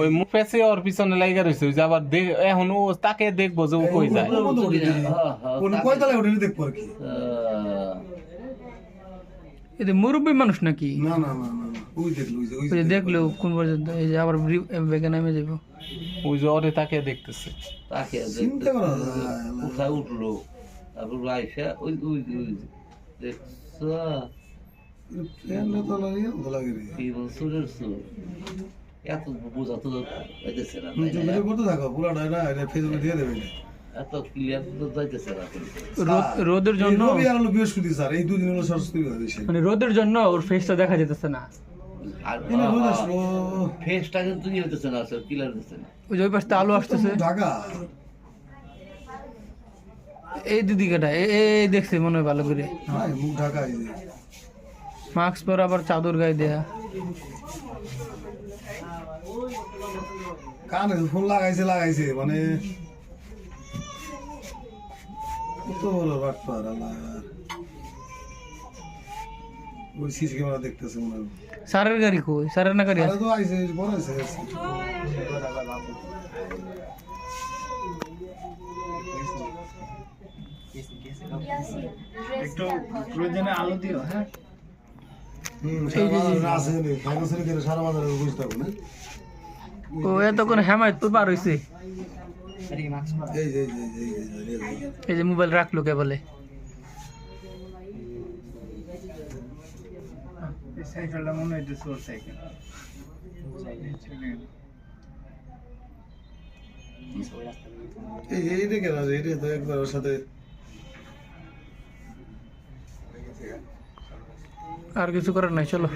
ওই মুফেসে ওর পিছনে লাগা রইছে ওই যে আবার এখন ও তাকে দেখবো যে ও কই যায়। কোন কয়তলায় ওঠে দেখবো আর কি। এটা মুরব্বী মানুষ নাকি? না না না না ওই দেখলো ওই যে দেখলো কোন পর্যন্ত এই যে আবার বেগে নামে যাব। ওই যে ওরে তাকে দেখতেছে। তাকে চিন্তা করা কোথায় উঠলো তারপর আইসা ওই ওই ওই দেখছো ফ্যানটা তো লাগে রে। কি সুরের সুর এত বোঝা তো যাইতেছে না তুমি ভিডিও করতে থাকো পুরাটা না এটা ফেসবুকে দিয়ে দেবে এটা। এত ক্লিয়ার তো যাইতেছে না রোদের জন্য রবি আর হলো বৃহস্পতি স্যার এই দুদিন হলো সরস্বতী পূজা বেশি। মানে রোদের জন্য ওর ফেসটা দেখা যেতেছে না। আর এনে রোদ আসলো ফেসটা কিন্তু ইয়ে হইতেছে না স্যার ক্লিয়ার হইতেছে না ওই যে ওই পাশে আলো আসতেছে। ঢাকা এই দিদিকাটা এই দেখছে মনে হয় ভালো করে। হ্যাঁ মুখ ঢাকা এই যে। মাস্ক পরে আবার চাদর গায়ে দেয়া। কানে ফোন লাগাইছে মানে কত বড় বাটপার আল্লাহ। ওই সিসি ক্যামেরা দেখতেছে মনে হয়। সারের গাড়ি কই? সারের না গাড়ি আরে আছে? তো আইছে বড় আছে। একটু প্রয়োজনে আলো দিও। হ্যাঁ আছে নি ফাইনান্সের কেন সারা বাজারে বুঝতে হবে না। ও এতক্ষণ হেমায়তপুর পার হইছে। এই যে এই যে মোবাইল রাখলো কেবলে। এই সাইকেলটা মনে হইতেছে ওর সাইকেল। এই দেখে না এটা তো একবার ওর সাথে আর কিছু করার নাই, চলো।